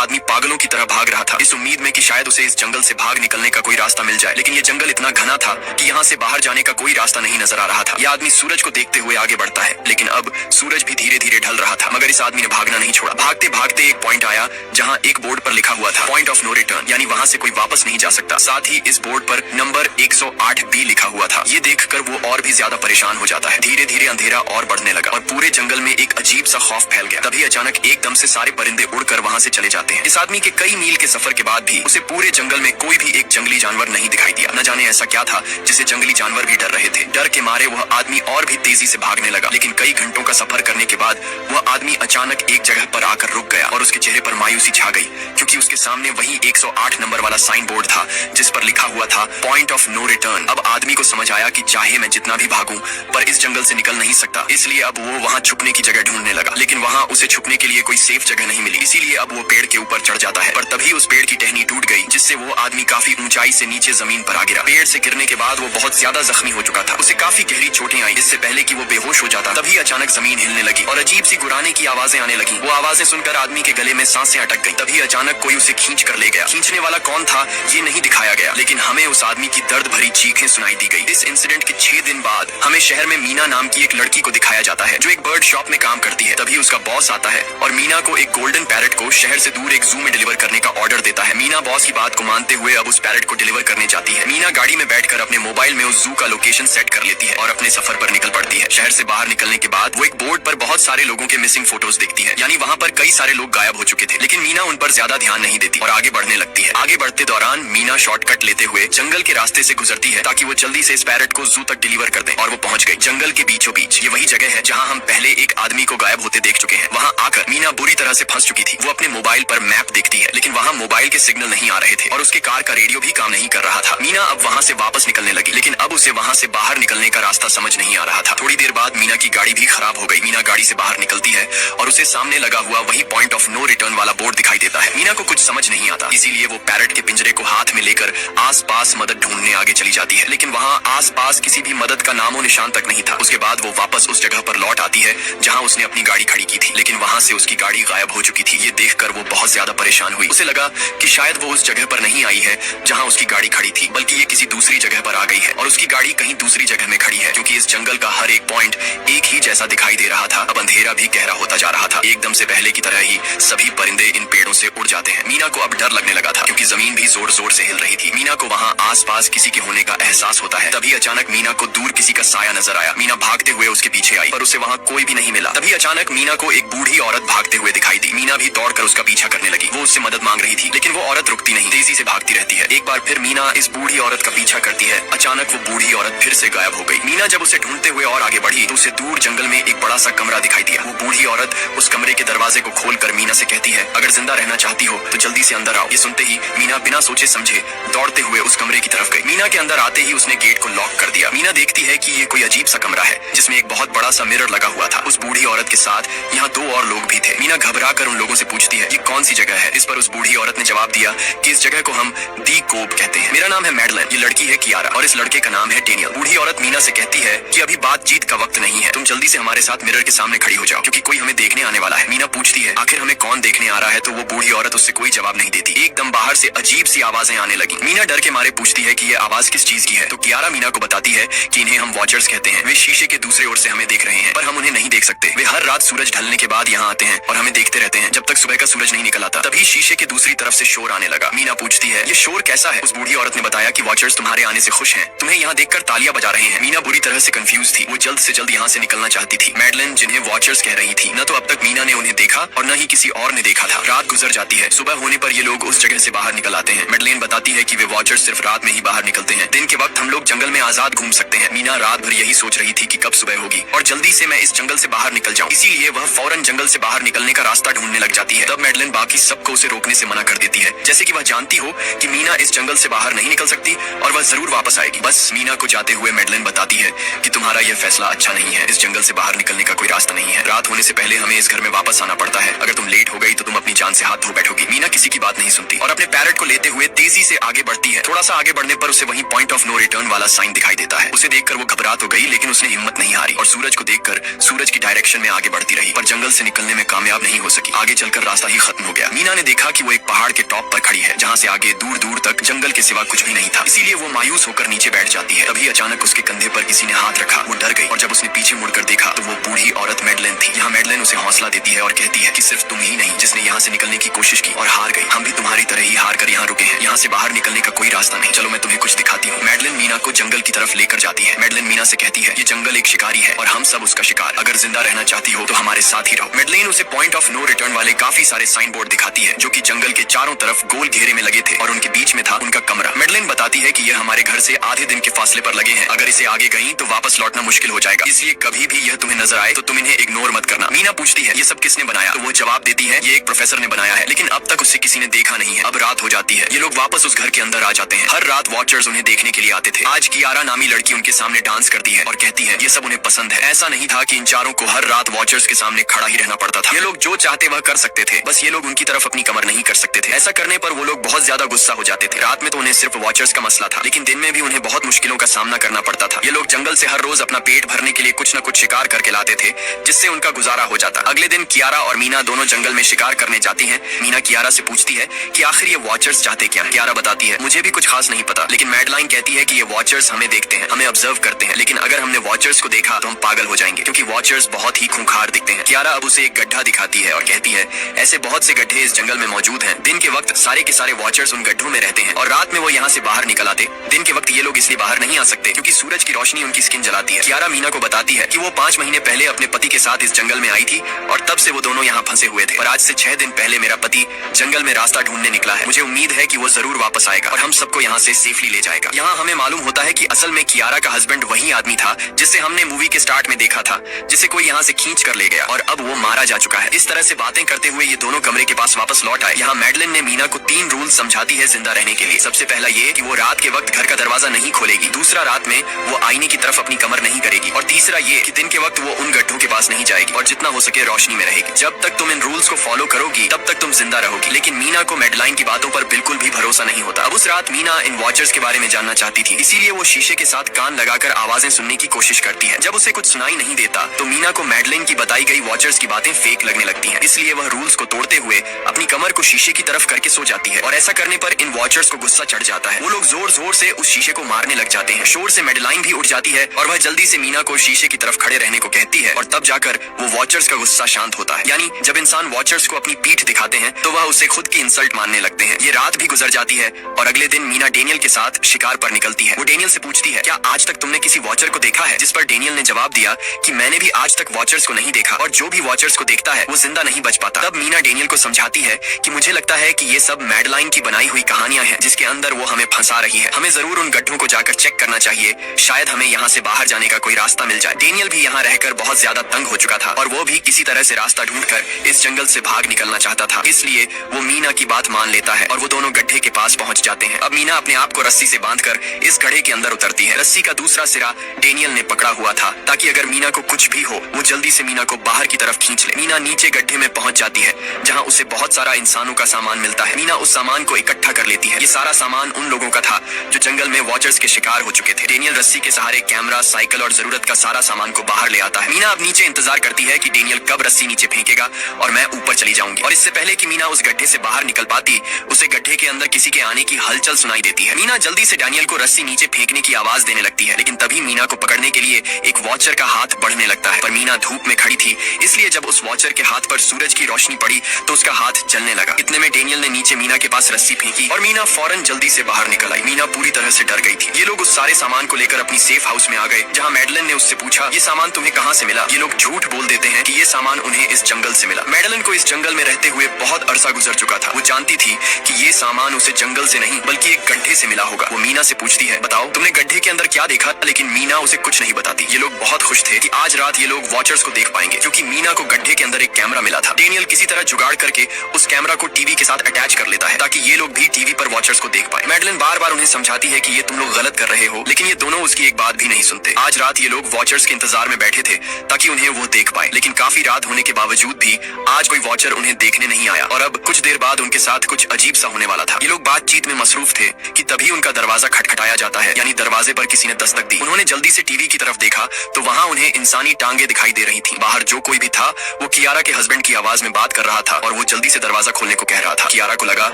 आदमी पागलों की तरह भाग रहा था, इस उम्मीद में कि शायद उसे इस जंगल से भाग निकलने का कोई रास्ता मिल जाए। लेकिन ये जंगल इतना घना था कि यहाँ से बाहर जाने का कोई रास्ता नहीं नजर आ रहा था। यह आदमी सूरज को देखते हुए आगे बढ़ता है, लेकिन अब सूरज भी धीरे धीरे ढल रहा था, मगर इस आदमी ने भागना नहीं छोड़ा। भागते भागते एक पॉइंट आया जहाँ एक बोर्ड पर लिखा हुआ था पॉइंट ऑफ नो रिटर्न, यानी वहाँ से कोई वापस नहीं जा सकता। साथ ही इस बोर्ड पर नंबर 108 बी लिखा हुआ था। ये देखकर वो और भी ज्यादा परेशान हो जाता है। धीरे धीरे अंधेरा और बढ़ने लगा और पूरे जंगल में एक अजीब सा खौफ फैल गया। तभी अचानक एकदम से सारे परिंदे उड़कर वहाँ से चले जाते हैं। इस आदमी के कई मील के सफर के बाद भी उसे पूरे जंगल में कोई भी एक जंगली जानवर नहीं दिखाई दिया। न जाने ऐसा क्या था जिसे जंगली जानवर भी डर रहे थे। डर के मारे वह आदमी और भी तेजी से भागने लगा, लेकिन कई घंटों का सफर करने के बाद वह आदमी अचानक एक जगह पर आकर रुक गया और उसके चेहरे पर मायूसी छा गई, क्योंकि उसके सामने वही 108 नंबर वाला साइन बोर्ड था जिस पर लिखा हुआ था पॉइंट ऑफ नो रिटर्न। अब आदमी को समझ आया कि चाहे मैं जितना भी भागूं पर इस जंगल से निकल नहीं सकता, इसलिए अब वो वहाँ छुपने की जगह ढूंढने लगा। लेकिन वहाँ उसे छुपने के लिए कोई सेफ जगह नहीं मिली, इसीलिए अब वो पेड़ के ऊपर चढ़ जाता है। पर तभी उस पेड़ की टहनी टूट गई, जिससे वो आदमी काफी ऊंचाई से नीचे जमीन पर आ गिरा। पेड़ से गिरने के बाद वो बहुत ज्यादा जख्मी हो चुका था, उसे काफी गहरी चोटें आई। इससे पहले कि वो बेहोश हो जाता तभी अचानक जमीन हिलने लगी और अजीब सी गुराने की आवाजें आने लगी। वो आवाजें सुनकर आदमी के गले में सांसें अटक गईं। तभी अचानक कोई उसे खींच कर ले गया। खींचने वाला कौन था ये नहीं दिखाया गया, लेकिन हमें उस आदमी की दर्द भरी चीखें सुनाई दी गई। इस इंसिडेंट के 6 दिन बाद हमें शहर में मीना नाम की एक लड़की को दिखाया जाता है, जो एक बर्ड शॉप में काम करती है। तभी उसका बॉस आता है और मीना को एक गोल्डन पैरट को शहर से दूर एक जू में डिलीवर करने का ऑर्डर देता है। मीना बॉस की बात को मानते हुए अब उस पैरट को डिलीवर करने जाती है। मीना गाड़ी में बैठकर अपने मोबाइल में उस जू का लोकेशन सेट कर लेती है और अपने सफर पर निकल पड़ती है। शहर से बाहर निकलने के बाद वो एक बोर्ड पर बहुत सारे लोगों के मिसिंग फोटोज देखती है, यानी वहाँ पर कई सारे लोग गायब हो चुके थे। लेकिन मीना उन पर ज्यादा ध्यान नहीं देती और आगे बढ़ने लगती है। आगे बढ़ते दौरान मीना शॉर्टकट लेते हुए जंगल के रास्ते से गुजरती है ताकि वो जल्दी से इस पैरट को जू तक डिलीवर कर दे। और वो पहुंच गई जंगल के बीचों बीच। ये वही जगह है जहाँ हम पहले एक आदमी को गायब होते देख चुके हैं। वहाँ आकर मीना बुरी तरह से फंस चुकी थी। वो अपने मोबाइल पर मैप देखती है, लेकिन वहाँ मोबाइल के सिग्नल नहीं आ रहे थे और उसके कार का रेडियो भी काम नहीं कर रहा था। मीना अब वहाँ से वापस निकलने लगी, लेकिन अब उसे वहाँ से बाहर निकलने का रास्ता समझ नहीं आ रहा था। थोड़ी देर बाद मीना की गाड़ी भी खराब हो गई। मीना गाड़ी से बाहर निकलती है और उसे सामने लगा हुआ वही पॉइंट ऑफ नो रिटर्न वाला बोर्ड दिखाई देता है। मीना को कुछ समझ नहीं आता, इसीलिए वो पैरट के पिंजरे को हाथ में लेकर आसपास मदद ढूंढने आगे चली जाती है, लेकिन वहाँ आसपास किसी भी मदद का नामो निशान तक नहीं था। उसके बाद वो वापस उस जगह पर लौट आती है जहाँ उसने अपनी गाड़ी खड़ी की थी, लेकिन वहाँ से उसकी गाड़ी गायब हो चुकी थी। ये देखकर वो बहुत ज्यादा परेशान हुई। उसे लगा कि शायद वो उस जगह पर नहीं आई है जहाँ उसकी गाड़ी खड़ी थी, बल्कि ये किसी दूसरी जगह पर आ गई है और उसकी गाड़ी कहीं दूसरी जगह में खड़ी है, क्योंकि इस जंगल का हर एक पॉइंट एक ही जैसा दिखाई दे रहा था। अब अंधेरा भी गहरा होता जा रहा था। एकदम से पहले की तरह ही सभी परिंदे इन पेड़ों से उड़ जाते हैं। मीना को अब डर लगने लगा था, क्योंकि जमीन भी जोर जोर से हिल रही थी। मीना को वहाँ आसपास किसी के होने का एहसास होता है। तभी अचानक मीना को दूर किसी का साया नजर आया। मीना भागते हुए उसके पीछे आई, पर उसे वहाँ कोई भी नहीं मिला। तभी अचानक मीना को एक बूढ़ी औरत भागते हुए दिखाई दी। मीना भी दौड़कर उसका पीछा करने लगी। वो उससे मदद मांग रही थी, लेकिन वो औरत रुकती नहीं, तेजी से भागती रहती है। एक बार फिर मीना इस बूढ़ी औरत का पीछा करती है। अचानक वो बूढ़ी औरत फिर से गायब हो गई। मीना जब उसे ढूंढते हुए और आगे बढ़ी तो उसे दूर जंगल में एक बड़ा सा कमरा दिखाई दिया। वो बूढ़ी औरत उस कमरे के दरवाजे को खोलकर मीना से कहती है, अगर जिंदा रहना चाहती हो तो जल्दी से अंदर आओ। ये सुनते ही मीना बिना सोचे समझे दौड़ते हुए उस कमरे की तरफ गई। मीना के अंदर आते ही उसने गेट को लॉक कर दिया। मीना देखती है कि ये कोई अजीब सा कमरा है जिसमें एक बहुत बड़ा सा मिरर लगा हुआ था। उस बूढ़ी औरत के साथ यहाँ 2 और लोग भी थे। मीना घबरा कर उन लोगों से पूछती है, ये कौन सी जगह है? इस पर उस बूढ़ी औरत ने जवाब दिया कि इस जगह को हम दी कोब कहते हैं। मेरा नाम है मैडलन, ये लड़की है कियारा और इस लड़के का नाम है डेनियल। बूढ़ी औरत मीना से कहती है कि अभी बातचीत का वक्त नहीं है, तुम जल्दी से हमारे साथ मिरर के सामने खड़ी हो जाओ, क्योंकि कोई हमें देखने आने वाला है। मीना पूछती है आखिर हमें कौन देखने आ रहा है, तो वो बूढ़ी औरत उससे कोई जवाब नहीं देती। एकदम बाहर से अजीब सी आवाजें आने लगी। मीना डर के मारे पूछती है कि ये आवाज किस चीज की है, तो कियारा मीना को बताती है कि इन्हें हम वॉचर्स कहते हैं। वे शीशे के दूसरे ओर से हमें देख रहे हैं, पर हम उन्हें नहीं देख सकते। वे हर रात सूरज ढलने के बाद यहाँ आते हैं और हमें देखते रहते हैं जब तक सुबह का सूरज नहीं निकल आता। तभी शीशे के दूसरी तरफ से शोर आने लगा। मीना पूछती है ये शोर कैसा है? उस बूढ़ी औरत ने बताया कि वॉचर्स तुम्हारे आने से खुश हैं, तुम्हें यहाँ देखकर तालियां बजा रहे हैं। मीना बुरी तरह से कंफ्यूज थी। वो जल्द से जल्द यहाँ से निकलना चाहती थी। मैडलन जिन्हें वॉचर्स कह रही थी, न तो अब तक मीना ने उन्हें देखा और न ही किसी और ने देखा था। रात गुजर जाती है। सुबह होने पर ये लोग उस जगह से बाहर निकल आते हैं। मैडलेन बताती है कि वे वॉचर्स सिर्फ रात में ही बाहर निकलते हैं, दिन के वक्त हम लोग जंगल में आजाद घूम सकते हैं। मीना रात भर यही सोच रही थी कि कब सुबह होगी और जल्दी से मैं इस जंगल से बाहर निकल जाऊं। इसीलिए वह फौरन जंगल से बाहर निकलने का रास्ता ढूंढने लग जाती है। तब मैडलेन बाकी सबको उसे रोकने से मना कर देती है, जैसे कि वह जानती हो कि मीना इस जंगल से बाहर नहीं निकल सकती और वह जरूर वापस आएगी। बस मीना को जाते हुए मैडलेन बताती है कि तुम्हारा यह फैसला अच्छा नहीं है, इस जंगल से बाहर निकलने का कोई रास्ता नहीं है। रात होने से पहले हमें इस घर में वापस आना पड़ता है। अगर तुम लेट हो गई तो तुम अपनी जान से हाथ धो बैठोगी। मीना किसी की बात नहीं सुनती और अपने पैरेट को लेते हुए तेजी से आगे बढ़ती है। थोड़ा सा आगे बढ़ने पर उसे वहीं पॉइंट ऑफ नो रिटर्न वाला साइन दिखाई देता है। उसे देखकर वो घबरा तो गई, लेकिन उसने हिम्मत नहीं हारी और सूरज को देखकर सूरज की डायरेक्शन में आगे बढ़ती रही, पर जंगल से निकलने में कामयाब नहीं हो सकी। आगे चलकर रास्ता ही खत्म हो गया। मीना ने देखा कि वो एक पहाड़ के टॉप पर खड़ी है, जहाँ से आगे दूर दूर तक जंगल के सिवा कुछ भी नहीं था। इसीलिए वो मायूस होकर नीचे बैठ जाती है। तभी अचानक उसके कंधे पर किसी ने हाथ रखा। वो डर गई और जब उसने पीछे मुड़कर देखा तो वो बूढ़ी औरत मैडलेन थी। यहाँ मैडलेन उसे हौसला देती है और कहती है कि सिर्फ तुम ही नहीं जिसने यहाँ से निकलने की कोशिश की और हार गई, हम भी तुम्हारी तरह ही हार कर यहाँ रुके हैं। यहाँ से बाहर निकलने का कोई रास्ता नहीं, चलो मैं तुम्हें कुछ दिखाती हूँ। मैडलेन मीना को जंगल की तरफ लेकर जाती है। मैडलेन मीना से कहती है, ये जंगल एक शिकारी है और हम सब उसका शिकार, अगर जिंदा रहना चाहती हो तो हमारे साथ ही रहो। मैडलेन उसे पॉइंट ऑफ नो रिटर्न वाले काफी सारे साइन बोर्ड दिखाती है, जो कि जंगल के चारों तरफ गोल घेरे में लगे थे और उनके बीच में था उनका कमरा। मैडलेन बताती है कि यह हमारे घर से आधे दिन के फासले पर लगे हैं, अगर इसे आगे गई तो वापस लौटना मुश्किल हो जाएगा, इसलिए कभी भी यह तुम्हें नजर आए तो तुम इन्हें इग्नोर मत करना। मीना पूछती है, ये सब किसने बनाया? तो वो जवाब देती है, ये एक प्रोफेसर ने बनाया है, लेकिन अब तक उसे किसी ने देखा नहीं है। अब रात हो जाती है। ये लोग वापस उस घर के अंदर आ जाते हैं। हर रात वॉचर्स उन्हें देखने के लिए आते थे। आज कियारा नामी लड़की उनके सामने डांस करती है और कहती है ये सब उन्हें पसंद है। ऐसा नहीं था कि इन चारों को हर रात वॉचर्स के सामने खड़ा ही रहना पड़ता था। ये लोग जो चाहते वह कर सकते थे, बस ये लोग उनकी तरफ अपनी कमर नहीं कर सकते थे। ऐसा करने पर वो लोग बहुत ज्यादा गुस्सा हो जाते थे। रात में तो उन्हें सिर्फ वॉचर्स का मसला था, लेकिन दिन में भी उन्हें बहुत मुश्किलों का सामना करना पड़ता था। ये लोग जंगल से हर रोज अपना पेट भरने के लिए कुछ न कुछ शिकार करके लाते थे, जिससे उनका गुजारा हो जाता। अगले दिन कियारा और मीना दोनों जंगल में शिकार करने जाती हैं। मीना कियारा से पूछती है कि आखिर ये वॉचर्स चाहते क्या हैं? कियारा बताती है, मुझे भी कुछ खास नहीं पता, लेकिन मैडलाइन कहती है कि ये वॉचर्स हमें देखते हैं, हमें ऑब्जर्व करते हैं, लेकिन अगर हमने वॉचर्स को देखा तो हम पागल हो जाएंगे, क्योंकि वॉचर्स बहुत ही खूंखार दिखते हैं। कियारा अब उसे एक गड्ढा दिखाती है और कहती है, ऐसे बहुत से गड्ढे इस जंगल में मौजूद हैं। दिन के वक्त सारे के सारे वॉचर्स उन गड्ढों में रहते हैं और रात में वो यहाँ से बाहर निकल आते। दिन के वक्त ये लोग इसलिए बाहर नहीं आ सकते क्योंकि सूरज की रोशनी उनकी स्किन जलाती है। कियारा मीना को बताती है कि वो 5 महीने पहले अपने पति के साथ इस जंगल में आई थी और तब से वो दोनों यहाँ फंसे हुए थे, और आज से 6 दिन पहले मेरा पति जंगल में रास्ता ढूंढने निकला है। मुझे उम्मीद है कि वो जरूर वापस आएगा और हम सबको यहाँ से सेफली ले जाएगा। यहाँ हमें मालूम होता है कि असल में कियारा का हस्बैंड वही आदमी था जिसे हमने मूवी के स्टार्ट में देखा था, जिसे कोई यहाँ से खींच कर ले गया और अब वो मारा जा चुका है। इस तरह से बातें करते हुए ये दोनों कमरे के पास वापस लौट आए। यहाँ मैडलिन ने मीना को 3 रूल समझाती है जिंदा रहने के लिए। सबसे पहला ये कि वो रात के वक्त घर का दरवाजा नहीं खोलेगी, दूसरा रात में वो आईने की तरफ अपनी कमर नहीं करेगी, और तीसरा ये कि दिन के वक्त वो उन गड्ढों के पास नहीं जाएगी और जितना हो सके रोशनी में रहेगी। जब तक तुम इन रूल्स को फॉलो करोगी तब तक तुम जिंदा रहोगी। लेकिन मीना को मैडलाइन की बातों पर बिल्कुल भी भरोसा नहीं होता। अब उस रात मीना इन वॉचर्स के बारे में जानना चाहती थी, इसीलिए वो शीशे के साथ कान लगाकर आवाजें सुनने की कोशिश करती है। जब उसे कुछ सुनाई नहीं देता तो मीना को मैडलाइन की बताई गई वॉचर्स की बातें फेक लगने लगती हैं। इसलिए वह रूल्स को तोड़ते हुए अपनी कमर को शीशे की तरफ करके सो जाती है और ऐसा करने पर इन वॉचर्स को गुस्सा चढ़ जाता है। वो लोग जोर जोर से उस शीशे को मारने लग जाते हैं। शोर से मैडलाइन भी उठ जाती है और वह जल्दी से मीना को शीशे की तरफ खड़े रहने को कहती है और तब जाकर वो वॉचर्स का गुस्सा शांत होता है। यानी जब इंसान वॉचर्स को अपनी पीठ दिखाते हैं तो वह उसे खुद की इंसल्ट मानने लगते हैं। ये रात भी गुजर जाती है और अगले दिन मीना डेनियल के साथ शिकार पर निकलती है। वो डेनियल से पूछती है, क्या आज तक तुमने किसी वॉचर को देखा है? जिस पर डेनियल ने जवाब दिया कि मैंने भी आज तक वॉचर्स को नहीं देखा और जो भी वॉचर्स को देखता है वो जिंदा नहीं बच पाता। तब मीना डेनियल को समझाती है कि मुझे लगता है कि ये सब मैडलाइन की बनाई हुई कहानियां हैं जिसके अंदर वो हमें फंसा रही है। हमें जरूर उन गड्ढों को जाकर चेक करना चाहिए, शायद हमें यहाँ से बाहर जाने का कोई रास्ता मिल जाए। डेनियल भी यहाँ रहकर बहुत ज्यादा तंग हो चुका था और वो भी किसी तरह से रास्ता ढूंढकर इस जंगल से भाग निकलना चाहता था। इसलिए वो मीना की बात मान लेता है और वो दोनों गड्ढे के पास पहुंच जाते हैं। अब मीना अपने आप को रस्सी से बांधकर इस गड्ढे के अंदर उतरती है। रस्सी का दूसरा सिरा डेनियल ने पकड़ा हुआ था ताकि अगर मीना को कुछ भी हो वो जल्दी से मीना को बाहर की तरफ खींच ले। मीना नीचे गड्ढे में पहुंच जाती है जहाँ उसे बहुत सारा इंसानों का सामान मिलता है। मीना उस सामान को इकट्ठा कर लेती है। ये सारा सामान उन लोगों का था जो जंगल में वॉचर्स के शिकार हो चुके थे। डेनियल रस्सी के सहारे कैमरा, साइकिल और जरूरत का सारा सामान को बाहर ले आता है। मीना अब नीचे इंतजार करती है कि डेनियल कब रस्सी नीचे फेंकेगा और मैं ऊपर चली जाऊंगी। और इससे पहले कि मीना उस गड्ढे से बाहर निकल पाती उसे गड्ढे के अंदर किसी के आने की हलचल सुनाई देती है। मीना जल्दी से डेनियल को रस्सी नीचे फेंकने की आवाज देने लगती है, लेकिन तभी मीना को पकड़ने के लिए एक वॉचर का हाथ बढ़ने लगता है। पर मीना धूप में खड़ी थी, इसलिए जब उस वॉचर के हाथ पर सूरज की रोशनी पड़ी तो उसका हाथ जलने लगा। इतने में डेनियल ने नीचे मीना के पास रस्सी फेंकी और मीना फौरन जल्दी से बाहर निकल आई। मीना पूरी तरह से डर गई थी। ये लोग उस सारे सामान को लेकर अपनी सेफ हाउस में आ गए, जहाँ मैडलिन ने उससे पूछा, ये सामान तुम्हें कहाँ से मिला? ये लोग झूठ बोल देते हैं कि ये सामान उन्हें इस जंगल से मिला। मैडलिन को इस जंगल में रहते हुए बहुत अरसा गुजर चुका था। वो जानती थी कि ये सामान उसे जंगल से नहीं बल्कि एक गड्ढे से मिला होगा। वो मीना से पूछती है, बताओ तुमने गड्ढे के अंदर क्या देखा? लेकिन मीना उसे कुछ नहीं बताती। ये लोग बहुत खुश थे कि आज रात ये लोग वॉचर्स को देख पाएंगे, क्योंकि मीना को गड्ढे के अंदर एक कैमरा मिला था। डेनियल किसी तरह जुगाड़ करके उस कैमरा को टीवी के साथ अटैच कर लेता है ताकि ये लोग भी टीवी पर वॉचर्स को देख पाए। मैडलिन बार बार उन्हें समझाती है कि ये तुम लोग गलत कर रहे हो, लेकिन ये दोनों उसकी एक बात भी नहीं सुनते। आज रात ये लोग वॉचर्स के इंतजार में बैठे थे ताकि उन्हें वो देख पाए, लेकिन काफी रात होने के बावजूद भी आज कोई वॉचर उन्हें देखने नहीं आया। और अब कुछ कुछ देर बाद उनके साथ कुछ अजीब सा होने वाला था। ये लोग बातचीत में मसरूफ थे कि तभी उनका दरवाजा खटखटाया जाता है, यानी दरवाजे पर किसी ने दस्तक दी। उन्होंने जल्दी से टीवी की तरफ देखा तो वहाँ उन्हें इंसानी टांगे दिखाई दे रही थी। बाहर जो कोई भी था वो कियारा के हस्बैंड की आवाज में बात कर रहा था और वो जल्दी से दरवाजा खोलने को कह रहा था। कियारा को लगा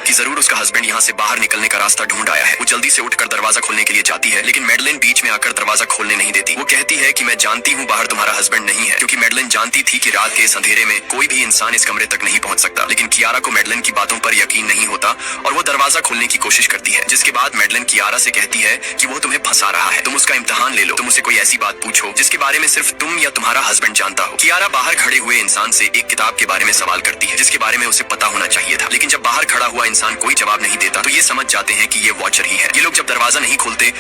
कि जरूर उसका हस्बैंड यहाँ से बाहर निकलने का रास्ता ढूंढ आया है। वो जल्दी से उठकर दरवाजा खोलने के लिए जाती है, लेकिन मैडलिन बीच में आकर दरवाजा खोलने नहीं देती। वो कहती है कि मैं जानती हूँ बाहर तुम्हारा हस्बैंड नहीं है, क्योंकि मैडलिन जानती थी कि रात के इस अंधेरे में कोई भी इंसान इस कमरे तक नहीं पहुंच सकता। लेकिन कियारा को मैडलिन की बातों पर यकीन नहीं होता और वो दरवाजा खोलने की कोशिश करती है, जिसके बाद मैडलिन कियारा से कहती है कि वो तुम्हें फंसा रहा है, तुम उसका इम्तिहान ले लो, तुम उसे कोई ऐसी बात पूछो जिसके बारे में सिर्फ तुम या तुम्हारा हस्बैंड जानता हो। कियारा बाहर खड़े हुए इंसान से एक किताब के बारे में सवाल करती है, जिसके बारे में उसे पता होना चाहिए था। लेकिन जब बाहर खड़ा हुआ इंसान कोई जवाब नहीं देता तो ये समझ जाते हैं कि ये वॉचर ही है। ये लोग जब दरवाजा नहीं खोलते